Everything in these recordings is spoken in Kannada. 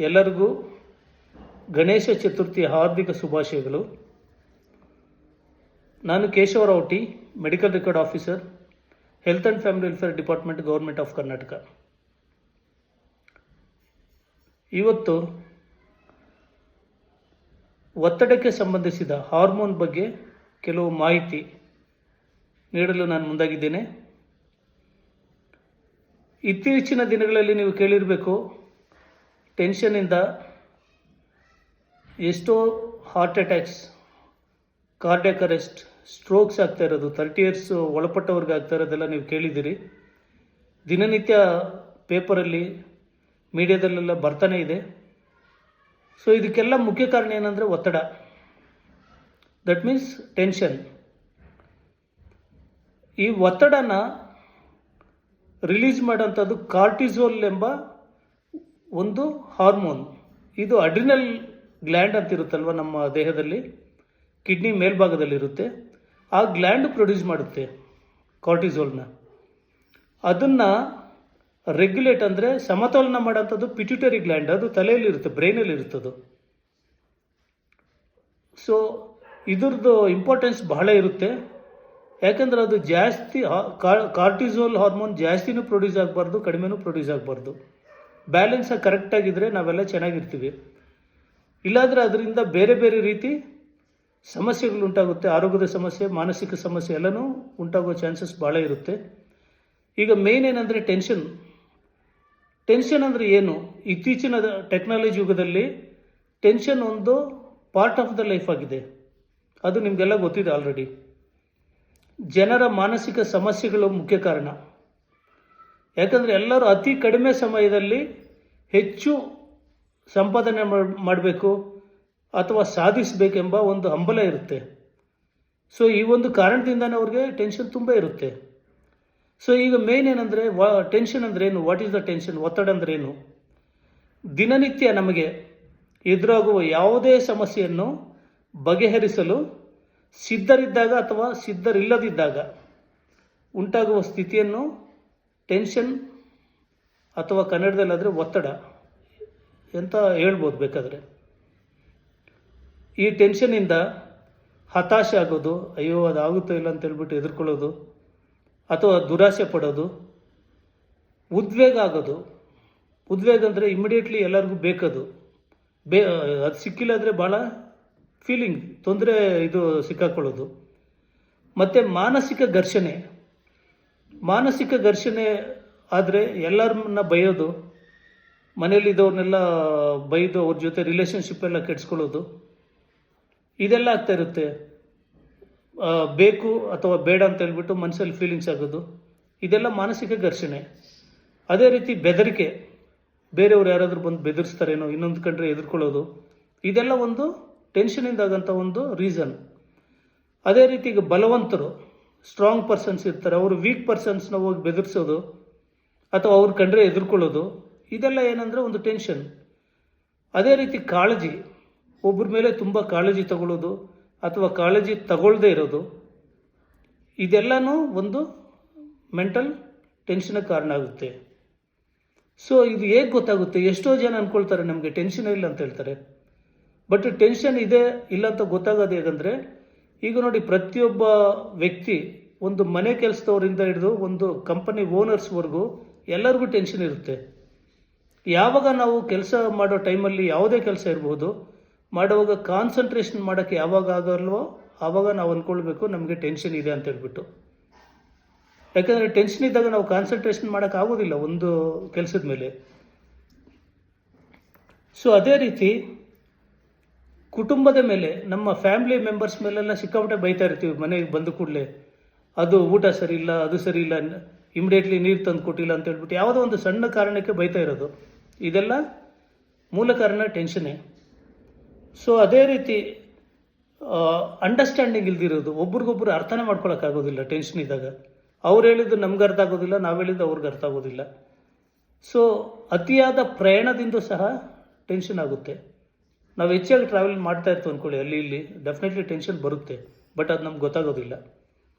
ಎಲ್ಲರಿಗೂ ಗಣೇಶ ಚತುರ್ಥಿಯ ಹಾರ್ದಿಕ ಶುಭಾಶಯಗಳು. ನಾನು Keshav Rao T, medical record officer, health and family welfare department, government of Karnataka. ಇವತ್ತು ಒತ್ತಡಕ್ಕೆ ಸಂಬಂಧಿಸಿದ ಹಾರ್ಮೋನ್ ಬಗ್ಗೆ ಕೆಲವು ಮಾಹಿತಿ ನೀಡಲು ನಾನು ಮುಂದಾಗಿದ್ದೇನೆ. ಇತ್ತೀಚಿನ ದಿನಗಳಲ್ಲಿ ನೀವು ಕೇಳಿರಬೇಕು, ಟೆನ್ಷನ್ನಿಂದ ಎಷ್ಟೋ heart attacks, cardiac arrest, strokes ಆಗ್ತಾ ಇರೋದು, 30 years ಒಳಪಟ್ಟವ್ರಿಗೆ ಆಗ್ತಾ ಇರೋದೆಲ್ಲ ನೀವು ಕೇಳಿದ್ದೀರಿ. ದಿನನಿತ್ಯ ಪೇಪರಲ್ಲಿ, ಮೀಡಿಯಾದಲ್ಲೆಲ್ಲ ಬರ್ತಾನೆ ಇದೆ. ಸೊ ಇದಕ್ಕೆಲ್ಲ ಮುಖ್ಯ ಕಾರಣ ಏನಂದರೆ ಒತ್ತಡ, ದಟ್ ಮೀನ್ಸ್ ಟೆನ್ಷನ್. ಈ ಒತ್ತಡನ ರಿಲೀಸ್ ಮಾಡೋಂಥದ್ದು ಕಾರ್ಟಿಸೋಲ್ ಎಂಬ ಒಂದು ಹಾರ್ಮೋನ್. ಇದು ಅಡ್ರಿನಲ್ ಗ್ಲ್ಯಾಂಡ್ ಅಂತ ಇರುತ್ತಲ್ವ ನಮ್ಮ ದೇಹದಲ್ಲಿ, ಕಿಡ್ನಿ ಮೇಲ್ಭಾಗದಲ್ಲಿರುತ್ತೆ. ಆ ಗ್ಲ್ಯಾಂಡ್ ಪ್ರೊಡ್ಯೂಸ್ ಮಾಡುತ್ತೆ ಕಾರ್ಟಿಸೋಲ್ನ. ಅದನ್ನು ರೆಗ್ಯುಲೇಟ್ ಅಂದರೆ ಸಮತೋಲನ ಮಾಡೋಂಥದ್ದು ಪಿಟ್ಯೂಟರಿ ಗ್ಲ್ಯಾಂಡ್. ಅದು ತಲೆಯಲ್ಲಿರುತ್ತೆ, ಬ್ರೈನಲ್ಲಿರುತ್ತದು. ಸೊ ಇದ್ರದ್ದು ಇಂಪಾರ್ಟೆನ್ಸ್ ಬಹಳ ಇರುತ್ತೆ. ಯಾಕಂದರೆ ಅದು ಜಾಸ್ತಿ ಕಾರ್ಟಿಸೋಲ್ ಹಾರ್ಮೋನ್ ಜಾಸ್ತಿನೂ ಪ್ರೊಡ್ಯೂಸ್ ಆಗಬಾರ್ದು, ಕಡಿಮೆನೂ ಪ್ರೊಡ್ಯೂಸ್ ಆಗಬಾರ್ದು. ಬ್ಯಾಲೆನ್ಸಾಗಿ ಕರೆಕ್ಟಾಗಿದ್ದರೆ ನಾವೆಲ್ಲ ಚೆನ್ನಾಗಿರ್ತೀವಿ. ಇಲ್ಲಾಂದರೆ ಅದರಿಂದ ಬೇರೆ ಬೇರೆ ರೀತಿ ಸಮಸ್ಯೆಗಳು ಉಂಟಾಗುತ್ತೆ. ಆರೋಗ್ಯದ ಸಮಸ್ಯೆ, ಮಾನಸಿಕ ಸಮಸ್ಯೆ ಎಲ್ಲನೂ ಉಂಟಾಗೋ ಚಾನ್ಸಸ್ ಭಾಳ ಇರುತ್ತೆ. ಈಗ ಮೇನ್ ಏನಂದರೆ ಟೆನ್ಷನ್. ಟೆನ್ಷನ್ ಅಂದರೆ ಏನು? ಇತ್ತೀಚಿನ ಟೆಕ್ನಾಲಜಿ ಯುಗದಲ್ಲಿ ಟೆನ್ಷನ್ ಒಂದು ಪಾರ್ಟ್ ಆಫ್ ದ ಲೈಫ್ ಆಗಿದೆ. ಅದು ನಿಮಗೆಲ್ಲ ಗೊತ್ತಿದೆ ಆಲ್ರೆಡಿ. ಜನರ ಮಾನಸಿಕ ಸಮಸ್ಯೆಗಳು ಮುಖ್ಯ ಕಾರಣ. ಯಾಕಂದರೆ ಎಲ್ಲರೂ ಅತಿ ಕಡಿಮೆ ಸಮಯದಲ್ಲಿ ಹೆಚ್ಚು ಸಂಪಾದನೆ ಮಾಡಬೇಕು ಅಥವಾ ಸಾಧಿಸಬೇಕೆಂಬ ಒಂದು ಹಂಬಲ ಇರುತ್ತೆ. ಸೊ ಈ ಒಂದು ಕಾರಣದಿಂದನೇ ಅವ್ರಿಗೆ ಟೆನ್ಷನ್ ತುಂಬ ಇರುತ್ತೆ. ಸೊ ಈಗ ಮೇನ್ ಏನಂದರೆ ಟೆನ್ಷನ್ ಅಂದರೆ ಏನು? What is the tension? ಒತ್ತಡ ಅಂದರೆ ಏನು? ದಿನನಿತ್ಯ ನಮಗೆ ಎದುರಾಗುವ ಯಾವುದೇ ಸಮಸ್ಯೆಯನ್ನು ಬಗೆಹರಿಸಲು ಸಿದ್ಧರಿದ್ದಾಗ ಅಥವಾ ಸಿದ್ಧರಿಲ್ಲದಿದ್ದಾಗ ಉಂಟಾಗುವ ಸ್ಥಿತಿಯನ್ನು ಟೆನ್ಷನ್ ಅಥವಾ ಕನ್ನಡದಲ್ಲಾದರೆ ಒತ್ತಡ ಅಂತ ಹೇಳ್ಬೋದು ಬೇಕಾದರೆ. ಈ ಟೆನ್ಷನ್ನಿಂದ ಹತಾಶೆ ಆಗೋದು, ಅಯ್ಯೋ ಅದಾಗುತ್ತೋ ಇಲ್ಲ ಅಂತ ಹೇಳ್ಬಿಟ್ಟು ಎದುರ್ಕೊಳ್ಳೋದು, ಅಥವಾ ದುರಾಸೆ ಪಡೋದು, ಉದ್ವೇಗ ಆಗೋದು. ಉದ್ವೇಗ ಅಂದರೆ ಇಮಿಡಿಯೇಟ್ಲಿ ಎಲ್ಲರಿಗೂ ಬೇಕದು. ಅದು ಸಿಕ್ಕಿಲ್ಲ ಅಂದರೆ ಭಾಳ ಫೀಲಿಂಗ್ ತೊಂದರೆ, ಇದು ಸಿಕ್ಕಾಕೊಳ್ಳೋದು. ಮತ್ತು ಮಾನಸಿಕ ಘರ್ಷಣೆ. ಮಾನಸಿಕ ಘರ್ಷಣೆ ಆದರೆ ಎಲ್ಲರನ್ನ ಬೈಯೋದು, ಮನೇಲಿದ್ದವ್ರನ್ನೆಲ್ಲ ಬೈದು ಅವ್ರ ಜೊತೆ ರಿಲೇಷನ್ಶಿಪ್ ಎಲ್ಲ ಕೆಡಿಸ್ಕೊಳ್ಳೋದು, ಇದೆಲ್ಲ ಆಗ್ತಾ ಇರುತ್ತೆ. ಬೇಕು ಅಥವಾ ಬೇಡ ಅಂತ ಹೇಳ್ಬಿಟ್ಟು ಮನಸ್ಸಲ್ಲಿ ಫೀಲಿಂಗ್ಸ್ ಆಗೋದು, ಇದೆಲ್ಲ ಮಾನಸಿಕ ಘರ್ಷಣೆ. ಅದೇ ರೀತಿ ಬೆದರಿಕೆ, ಬೇರೆಯವ್ರು ಯಾರಾದರೂ ಬಂದು ಬೆದರಿಸ್ತಾರೇನೋ, ಇನ್ನೊಂದು ಕಂಡ್ರೆ ಎದುರ್ಕೊಳ್ಳೋದು, ಇದೆಲ್ಲ ಒಂದು ಟೆನ್ಷನಿಂದಾಗಂಥ ಒಂದು ರೀಸನ್. ಅದೇ ರೀತಿ ಈಗ ಬಲವಂತರು, ಸ್ಟ್ರಾಂಗ್ ಪರ್ಸನ್ಸ್ ಇರ್ತಾರೆ, ಅವರು ವೀಕ್ ಪರ್ಸನ್ಸ್ನ ಹೋಗಿ ಬೆದರಿಸೋದು ಅಥವಾ ಅವ್ರ ಕಂಡ್ರೆ ಎದುರ್ಕೊಳ್ಳೋದು, ಇದೆಲ್ಲ ಏನಂದರೆ ಒಂದು ಟೆನ್ಷನ್. ಅದೇ ರೀತಿ ಕಾಳಜಿ, ಒಬ್ಬರ ಮೇಲೆ ತುಂಬ ಕಾಳಜಿ ತಗೊಳ್ಳೋದು ಅಥವಾ ಕಾಳಜಿ ತಗೊಳ್ಳದೇ ಇರೋದು, ಇದೆಲ್ಲನೂ ಒಂದು ಮೆಂಟಲ್ ಟೆನ್ಷನ್ಗೆ ಕಾರಣ ಆಗುತ್ತೆ. ಸೊ ಇದು ಹೇಗೆ ಗೊತ್ತಾಗುತ್ತೆ? ಎಷ್ಟೋ ಜನ ಅಂದ್ಕೊಳ್ತಾರೆ ನಮಗೆ ಟೆನ್ಷನ್ ಇಲ್ಲ ಅಂತ ಹೇಳ್ತಾರೆ. ಬಟ್ ಟೆನ್ಷನ್ ಇದೆ ಇಲ್ಲ ಅಂತ ಗೊತ್ತಾಗೋದು ಹೇಗಂದರೆ, ಈಗ ನೋಡಿ, ಪ್ರತಿಯೊಬ್ಬ ವ್ಯಕ್ತಿ, ಒಂದು ಮನೆ ಕೆಲಸದವರಿಂದ ಹಿಡಿದು ಒಂದು ಕಂಪನಿ ಓನರ್ಸ್ವರೆಗೂ ಎಲ್ಲರಿಗೂ ಟೆನ್ಷನ್ ಇರುತ್ತೆ. ಯಾವಾಗ ನಾವು ಕೆಲಸ ಮಾಡೋ ಟೈಮಲ್ಲಿ ಯಾವುದೇ ಕೆಲಸ ಇರ್ಬೋದು, ಮಾಡುವಾಗ ಕಾನ್ಸಂಟ್ರೇಷನ್ ಮಾಡೋಕ್ಕೆ ಯಾವಾಗ ಆಗಲ್ವೋ ಆವಾಗ ನಾವು ಅಂದ್ಕೊಳ್ಬೇಕು ನಮಗೆ ಟೆನ್ಷನ್ ಇದೆ ಅಂತ ಹೇಳ್ಬಿಟ್ಟು. ಯಾಕಂದರೆ ಟೆನ್ಷನ್ ಇದ್ದಾಗ ನಾವು ಕಾನ್ಸಂಟ್ರೇಷನ್ ಮಾಡೋಕ್ಕಾಗೋದಿಲ್ಲ ಒಂದು ಕೆಲಸದ ಮೇಲೆ. ಸೊ ಅದೇ ರೀತಿ ಕುಟುಂಬದ ಮೇಲೆ, ನಮ್ಮ ಫ್ಯಾಮಿಲಿ ಮೆಂಬರ್ಸ್ ಮೇಲೆಲ್ಲ ಸಿಕ್ಕಾಪಟ್ಟೆ ಬೈತಾ ಇರ್ತೀವಿ ಮನೆಗೆ ಬಂದ ಕೂಡಲೇ. ಅದು ಊಟ ಸರಿ ಇಲ್ಲ, ಅದು ಸರಿ ಇಲ್ಲ, ಇಮಿಡಿಯೇಟ್ಲಿ ನೀರು ತಂದು ಕೊಟ್ಟಿಲ್ಲ ಅಂತ ಹೇಳ್ಬಿಟ್ಟು ಯಾವುದೋ ಒಂದು ಸಣ್ಣ ಕಾರಣಕ್ಕೆ ಬೈತಾ ಇರೋದು, ಇದೆಲ್ಲ ಮೂಲ ಕಾರಣ ಟೆನ್ಷನ್ನೇ. ಸೊ ಅದೇ ರೀತಿ ಅಂಡರ್ಸ್ಟ್ಯಾಂಡಿಂಗ್ ಇಲ್ದಿರೋದು, ಒಬ್ರಿಗೊಬ್ರು ಅರ್ಥನೇ ಮಾಡ್ಕೊಳಕ್ಕಾಗೋದಿಲ್ಲ ಟೆನ್ಷನ್ ಇದ್ದಾಗ. ಅವ್ರು ಹೇಳಿದ್ದು ನಮ್ಗೆ ಅರ್ಥ ಆಗೋದಿಲ್ಲ, ನಾವು ಹೇಳಿದ್ದು ಅವ್ರಿಗೆ ಅರ್ಥ ಆಗೋದಿಲ್ಲ. ಸೊ ಅತಿಯಾದ ಪ್ರಯಾಣದಿಂದ ಸಹ ಟೆನ್ಷನ್ ಆಗುತ್ತೆ. ನಾವು ಹೆಚ್ಚಾಗಿ ಟ್ರಾವೆಲ್ ಮಾಡ್ತಾ ಇರ್ತೀವಿ ಅಂದ್ಕೊಳ್ಳಿ, ಅಲ್ಲಿ ಇಲ್ಲಿ ಡೆಫಿನೆಟ್ಲಿ ಟೆನ್ಷನ್ ಬರುತ್ತೆ, ಬಟ್ ಅದು ನಮ್ಗೆ ಗೊತ್ತಾಗೋದಿಲ್ಲ.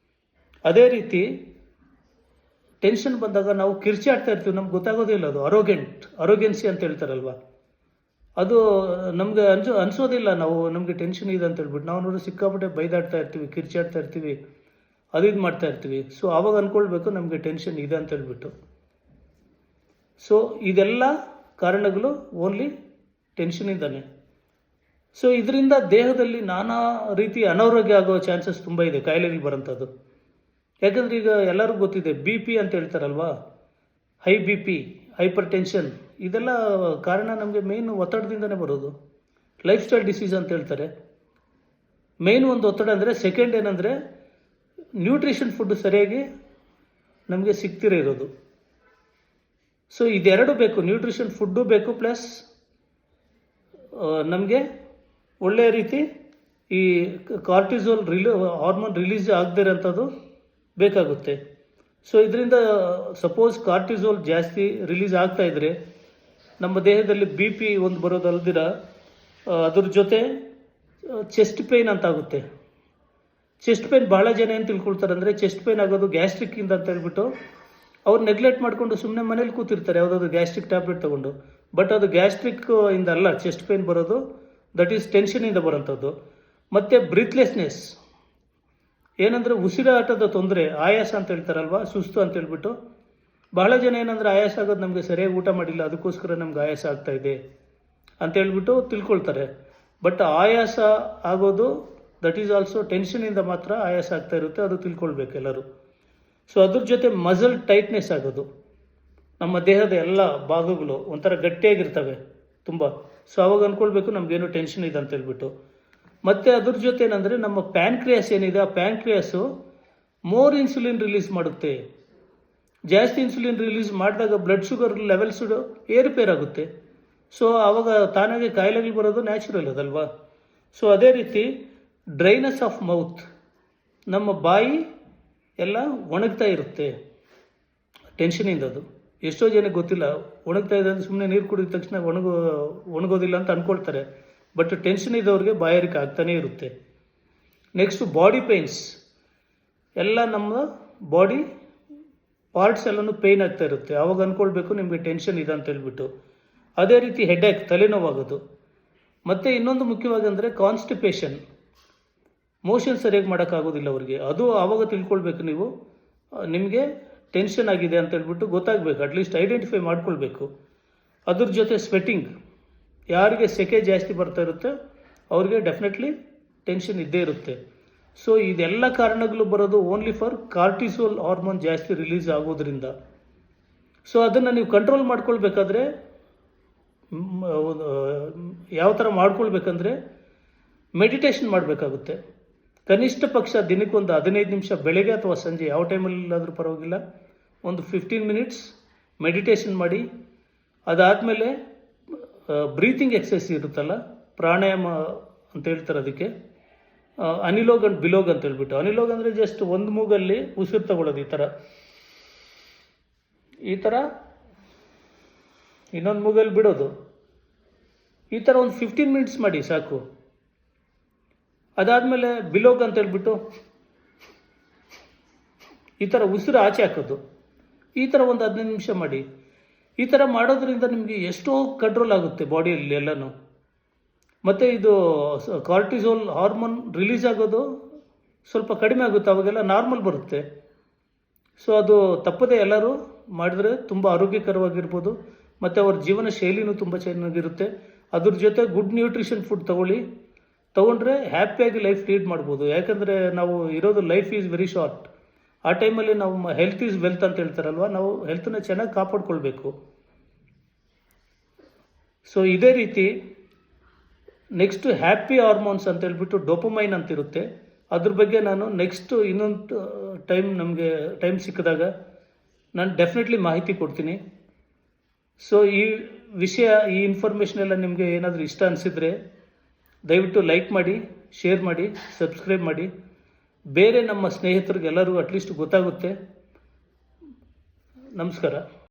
ಅದೇ ರೀತಿ ಟೆನ್ಷನ್ ಬಂದಾಗ ನಾವು ಕಿರ್ಚಾಡ್ತಾ ಇರ್ತೀವಿ, ನಮ್ಗೆ ಗೊತ್ತಾಗೋದೇ ಇಲ್ಲ. ಅದು ಅರೋಗೆನ್ಸಿ ಅಂತ ಹೇಳ್ತಾರಲ್ವ, ಅದು ನಮಗೆ ಅನಿಸೋದಿಲ್ಲ, ನಾವು ನಮಗೆ ಟೆನ್ಷನ್ ಇದೆ ಅಂತ ಹೇಳ್ಬಿಟ್ಟು ನಾವು ನೋಡಿ ಸಿಕ್ಕಾಪಟ್ಟೆ ಬೈದಾಡ್ತಾ ಇರ್ತೀವಿ, ಕಿರ್ಚಾಡ್ತಾ ಇರ್ತೀವಿ, ಅದು ಇದು ಮಾಡ್ತಾ ಇರ್ತೀವಿ. ಸೊ ಆವಾಗ ಅಂದ್ಕೊಳ್ಬೇಕು ನಮಗೆ ಟೆನ್ಷನ್ ಇದೆ ಅಂತ ಹೇಳ್ಬಿಟ್ಟು. ಸೊ ಇದೆಲ್ಲ ಕಾರಣಗಳು ಓನ್ಲಿ ಟೆನ್ಷನಿಂದಾನೆ. ಸೊ ಇದರಿಂದ ದೇಹದಲ್ಲಿ ನಾನಾ ರೀತಿ ಅನಾರೋಗ್ಯ ಆಗೋ ಚಾನ್ಸಸ್ ತುಂಬ ಇದೆ, ಕಾಯಿಲೆಗಳು ಬರೋಂಥದ್ದು. ಯಾಕಂದರೆ ಈಗ ಎಲ್ಲರಿಗೂ ಗೊತ್ತಿದೆ, ಬಿ ಪಿ ಅಂತ ಹೇಳ್ತಾರಲ್ವಾ, high B P, hypertension, ಇದೆಲ್ಲ ಕಾರಣ ನಮಗೆ ಮೇನ್ ಒತ್ತಡದಿಂದನೇ ಬರೋದು. ಲೈಫ್ ಸ್ಟೈಲ್ ಡಿಸೀಸ್ ಅಂತ ಹೇಳ್ತಾರೆ. ಮೇನ್ ಒಂದು ಒತ್ತಡ ಅಂದರೆ, ಸೆಕೆಂಡ್ ಏನಂದರೆ ನ್ಯೂಟ್ರಿಷನ್ ಫುಡ್ ಸರಿಯಾಗಿ ನಮಗೆ ಸಿಗ್ತಿರೇ ಇರೋದು. ಸೊ ಇದೆರಡು ಬೇಕು, ನ್ಯೂಟ್ರಿಷನ್ ಫುಡ್ಡು ಬೇಕು, ಪ್ಲಸ್ ನಮಗೆ ಒಳ್ಳೆಯ ರೀತಿ ಈ ಕಾರ್ಟಿಸೋಲ್ ಹಾರ್ಮೋನ್ ರಿಲೀಸ್ ಆಗದೇ ಇರೋಂಥದ್ದು ಬೇಕಾಗುತ್ತೆ. ಸೊ ಇದರಿಂದ ಸಪೋಸ್ ಕಾರ್ಟಿಸೋಲ್ ಜಾಸ್ತಿ ರಿಲೀಸ್ ಆಗ್ತಾ ಇದ್ದರೆ ನಮ್ಮ ದೇಹದಲ್ಲಿ ಬಿ ಪಿ ಒಂದು ಬರೋದಲ್ದಿರ ಅದ್ರ ಜೊತೆ ಚೆಸ್ಟ್ ಪೇಯ್ನ್ ಅಂತ ಆಗುತ್ತೆ. ಚೆಸ್ಟ್ ಪೇಯ್ನ್ ಭಾಳ ಜನ ಏನು ತಿಳ್ಕೊಳ್ತಾರೆ ಅಂದರೆ, ಚೆಸ್ಟ್ ಪೇಯ್ನ್ ಆಗೋದು ಗ್ಯಾಸ್ಟ್ರಿಕ್ಕಿಂದ ಅಂತ ಹೇಳ್ಬಿಟ್ಟು ಅವ್ರು ನೆಗ್ಲೆಕ್ಟ್ ಮಾಡಿಕೊಂಡು ಸುಮ್ಮನೆ ಮನೇಲಿ ಕೂತಿರ್ತಾರೆ ಯಾವುದಾದ್ರು ಗ್ಯಾಸ್ಟ್ರಿಕ್ ಟ್ಯಾಬ್ಲೆಟ್ ತೊಗೊಂಡು. ಬಟ್ ಅದು ಗ್ಯಾಸ್ಟ್ರಿಕ್ ಇಂದ ಅಲ್ಲ ಚೆಸ್ಟ್ ಪೇಯ್ನ್ ಬರೋದು, ದಟ್ ಈಸ್ ಟೆನ್ಷನಿಂದ ಬರೋಂಥದ್ದು. ಮತ್ತು ಬ್ರೀತ್ಲೆಸ್ನೆಸ್ ಏನಂದರೆ ಉಸಿರಾಟದ ತೊಂದರೆ, ಆಯಾಸ ಅಂತ ಹೇಳ್ತಾರಲ್ವ, ಸುಸ್ತು ಅಂತ ಹೇಳ್ಬಿಟ್ಟು ಬಹಳ ಜನ ಏನಂದರೆ ಆಯಾಸ ಆಗೋದು ನಮಗೆ ಸರಿಯಾಗಿ ಊಟ ಮಾಡಿಲ್ಲ ಅದಕ್ಕೋಸ್ಕರ ನಮ್ಗೆ ಆಯಾಸ ಆಗ್ತಾ ಇದೆ ಅಂತ ಹೇಳ್ಬಿಟ್ಟು ತಿಳ್ಕೊಳ್ತಾರೆ. ಬಟ್ ಆಯಾಸ ಆಗೋದು ದಟ್ ಈಸ್ ಆಲ್ಸೋ ಟೆನ್ಷನಿಂದ ಮಾತ್ರ ಆಯಾಸ ಆಗ್ತಾ ಇರುತ್ತೆ, ಅದು ತಿಳ್ಕೊಳ್ಬೇಕು ಎಲ್ಲರೂ. ಸೊ ಅದ್ರ ಜೊತೆ ಮಸಲ್ ಟೈಟ್ನೆಸ್ ಆಗೋದು, ನಮ್ಮ ದೇಹದ ಎಲ್ಲ ಭಾಗಗಳು ಒಂಥರ ಗಟ್ಟಿಯಾಗಿರ್ತವೆ ತುಂಬ. ಸೊ ಅವಾಗ ಅಂದ್ಕೊಳ್ಬೇಕು ನಮಗೇನು ಟೆನ್ಷನ್ ಇದೆ ಅಂತ ಹೇಳ್ಬಿಟ್ಟು. ಮತ್ತು ಅದ್ರ ಜೊತೆ ಏನಂದರೆ, ನಮ್ಮ ಪ್ಯಾನ್ಕ್ರಿಯಾಸ್ ಏನಿದೆ, ಆ ಪ್ಯಾನ್ಕ್ರಿಯಾಸು ಮೋರ್ ಇನ್ಸುಲಿನ್ ರಿಲೀಸ್ ಮಾಡುತ್ತೆ. ಜಾಸ್ತಿ ಇನ್ಸುಲಿನ್ ರಿಲೀಸ್ ಮಾಡಿದಾಗ ಬ್ಲಡ್ ಶುಗರ್ ಲೆವೆಲ್ಸ್ ಏರುಪೇರಾಗುತ್ತೆ. ಸೊ ಆವಾಗ ತಾನಾಗೆ ಕಾಯಿಲೆಗಳು ಬರೋದು ನ್ಯಾಚುರಲ್ ಅದಲ್ವಾ. ಸೊ ಅದೇ ರೀತಿ ಡ್ರೈನೆಸ್ ಆಫ್ ಮೌತ್, ನಮ್ಮ ಬಾಯಿ ಎಲ್ಲ ಒಣಗ್ತಾ ಇರುತ್ತೆ ಟೆನ್ಷನಿಂದ. ಅದು ಎಷ್ಟೋ ಜನಕ್ಕೆ ಗೊತ್ತಿಲ್ಲ, ಒಣಗ್ತಾ ಇದೆ ಅಂದರೆ ಸುಮ್ಮನೆ ನೀರು ಕುಡಿದ ತಕ್ಷಣ ಒಣಗೋದಿಲ್ಲ ಅಂತ ಅಂದ್ಕೊಳ್ತಾರೆ. ಬಟ್ ಟೆನ್ಷನ್ ಇದ್ದವ್ರಿಗೆ ಬಾಯಾರಿಕೆ ಆಗ್ತಾನೇ ಇರುತ್ತೆ. ನೆಕ್ಸ್ಟು ಬಾಡಿ ಪೇಯ್ನ್ಸ್, ಎಲ್ಲ ನಮ್ಮ ಬಾಡಿ ಪಾರ್ಟ್ಸ್ ಎಲ್ಲನೂ ಪೇಯ್ನ್ ಆಗ್ತಾ ಇರುತ್ತೆ, ಆವಾಗ ಅಂದ್ಕೊಳ್ಬೇಕು ನಿಮಗೆ ಟೆನ್ಷನ್ ಇದೆ ಅಂತ ಹೇಳ್ಬಿಟ್ಟು. ಅದೇ ರೀತಿ ಹೆಡ್ಏಕ್, ತಲೆನೋವಾಗೋದು. ಮತ್ತು ಇನ್ನೊಂದು ಮುಖ್ಯವಾಗಿ ಅಂದರೆ ಕಾನ್ಸ್ಟಿಪೇಷನ್, ಮೋಷನ್ ಸರಿಯಾಗಿ ಮಾಡೋಕ್ಕಾಗೋದಿಲ್ಲ ಅವ್ರಿಗೆ, ಅದು ಆವಾಗ ತಿಳ್ಕೊಳ್ಬೇಕು ನೀವು ನಿಮಗೆ ಟೆನ್ಷನ್ ಆಗಿದೆ ಅಂತ ಹೇಳ್ಬಿಟ್ಟು ಗೊತ್ತಾಗಬೇಕು, ಅಟ್ಲೀಸ್ಟ್ ಐಡೆಂಟಿಫೈ ಮಾಡ್ಕೊಳ್ಬೇಕು. ಅದ್ರ ಜೊತೆ ಸ್ವೆಟ್ಟಿಂಗ್, ಯಾರಿಗೆ ಸೆಕೆ ಜಾಸ್ತಿ ಬರ್ತಾ ಇರುತ್ತೆ ಅವ್ರಿಗೆ ಡೆಫಿನೆಟ್ಲಿ ಟೆನ್ಷನ್ ಇದ್ದೇ ಇರುತ್ತೆ. ಸೊ ಇದೆಲ್ಲ ಕಾರಣಗಳು ಬರೋದು ಓನ್ಲಿ ಫಾರ್ ಕಾರ್ಟಿಸೋಲ್ ಹಾರ್ಮೋನ್ ಜಾಸ್ತಿ ರಿಲೀಸ್ ಆಗೋದ್ರಿಂದ. ಸೊ ಅದನ್ನು ನೀವು ಕಂಟ್ರೋಲ್ ಮಾಡ್ಕೊಳ್ಬೇಕಾದ್ರೆ ಯಾವ ಥರ ಮಾಡ್ಕೊಳ್ಬೇಕಂದ್ರೆ, ಮೆಡಿಟೇಷನ್ ಮಾಡಬೇಕಾಗುತ್ತೆ. ಕನಿಷ್ಠ ಪಕ್ಷ ದಿನಕ್ಕೊಂದು 15 ನಿಮಿಷ, ಬೆಳಗ್ಗೆ ಅಥವಾ ಸಂಜೆ ಯಾವ ಟೈಮಲ್ಲಾದರೂ ಪರವಾಗಿಲ್ಲ, ಒಂದು 15 ಮಿನಿಟ್ಸ್ ಮೆಡಿಟೇಷನ್ ಮಾಡಿ. ಅದಾದಮೇಲೆ ಬ್ರೀತಿಂಗ್ ಎಕ್ಸಸೈಸ್ ಇರುತ್ತಲ್ಲ, ಪ್ರಾಣಾಯಾಮ ಅಂತ ಹೇಳ್ತಾರೆ ಅದಕ್ಕೆ, ಅನಿಲೋಗ್ ಅಂಡ್ ಬಿಲೋಗ್ ಅಂತ ಹೇಳ್ಬಿಟ್ಟು. ಅನಿಲೋಗ್ ಅಂದರೆ ಜಸ್ಟ್ ಒಂದು ಮೂಗಲ್ಲಿ ಉಸಿರು ತಗೊಳ್ಳೋದು, ಈ ಥರ ಇನ್ನೊಂದು ಮೂಗಲ್ಲಿ ಬಿಡೋದು, ಈ ಥರ ಒಂದು 15 ಮಿನಿಟ್ಸ್ ಮಾಡಿ ಸಾಕು. ಅದಾದಮೇಲೆ ಬಿಲೋಗ್ ಅಂತ ಹೇಳ್ಬಿಟ್ಟು ಈ ಥರ ಉಸಿರು ಆಚೆ ಹಾಕೋದು, ಈ ಥರ ಒಂದು 15 ನಿಮಿಷ ಮಾಡಿ. ಈ ಥರ ಮಾಡೋದ್ರಿಂದ ನಿಮಗೆ ಎಷ್ಟೋ ಕಂಟ್ರೋಲ್ ಆಗುತ್ತೆ ಬಾಡಿಯಲ್ಲಿ ಎಲ್ಲನೂ. ಮತ್ತು ಇದು ಕಾರ್ಟಿಸೋಲ್ ಹಾರ್ಮೋನ್ ರಿಲೀಸ್ ಆಗೋದು ಸ್ವಲ್ಪ ಕಡಿಮೆ ಆಗುತ್ತೆ, ಅವಾಗೆಲ್ಲ ನಾರ್ಮಲ್ ಬರುತ್ತೆ. ಸೊ ಅದು ತಪ್ಪದೆ ಎಲ್ಲರೂ ಮಾಡಿದ್ರೆ ತುಂಬ ಆರೋಗ್ಯಕರವಾಗಿರ್ಬೋದು, ಮತ್ತು ಅವ್ರ ಜೀವನ ಶೈಲಿನೂ ತುಂಬ ಚೆನ್ನಾಗಿರುತ್ತೆ. ಅದ್ರ ಜೊತೆ ಗುಡ್ ನ್ಯೂಟ್ರಿಷನ್ ಫುಡ್ ತೊಗೊಂಡ್ರೆ ಹ್ಯಾಪಿಯಾಗಿ ಲೈಫ್ ಲೀಡ್ ಮಾಡ್ಬೋದು. ಯಾಕಂದರೆ ನಾವು ಇರೋದು ಲೈಫ್ ಈಸ್ ವೆರಿ ಶಾರ್ಟ್. ಆ ಟೈಮಲ್ಲಿ ನಾವು ಹೆಲ್ತ್ ಈಸ್ ವೆಲ್ತ್ ಅಂತ ಹೇಳ್ತಾರಲ್ವ, ನಾವು ಹೆಲ್ತನ್ನ ಚೆನ್ನಾಗಿ ಕಾಪಾಡ್ಕೊಳ್ಬೇಕು. ಸೊ ಇದೇ ರೀತಿ ನೆಕ್ಸ್ಟ್ ಹ್ಯಾಪಿ ಹಾರ್ಮೋನ್ಸ್ ಅಂತ ಹೇಳ್ಬಿಟ್ಟು ಡೋಪಮೈನ್ ಅಂತಿರುತ್ತೆ, ಅದ್ರ ಬಗ್ಗೆ ನಾನು ನೆಕ್ಸ್ಟ್ ಇನ್ನೊಂದು ನಮಗೆ ಟೈಮ್ ಸಿಕ್ಕಿದಾಗ ನಾನು ಡೆಫಿನೆಟ್ಲಿ ಮಾಹಿತಿ ಕೊಡ್ತೀನಿ. ಸೊ ಈ ವಿಷಯ, ಈ ಇನ್ಫಾರ್ಮೇಷನ್ ಎಲ್ಲ ನಿಮಗೆ ಏನಾದರೂ ಇಷ್ಟ ಅನಿಸಿದರೆ ದಯವಿಟ್ಟು ಲೈಕ್ ಮಾಡಿ, ಶೇರ್ ಮಾಡಿ, ಸಬ್ಸ್ಕ್ರೈಬ್ ಮಾಡಿ. ಬೇರೆ ನಮ್ಮ ಸ್ನೇಹಿತರಿಗೆಲ್ಲರಿಗೂ ಅಟ್ಲೀಸ್ಟ್ ಗೊತ್ತಾಗುತ್ತೆ. ನಮಸ್ಕಾರ.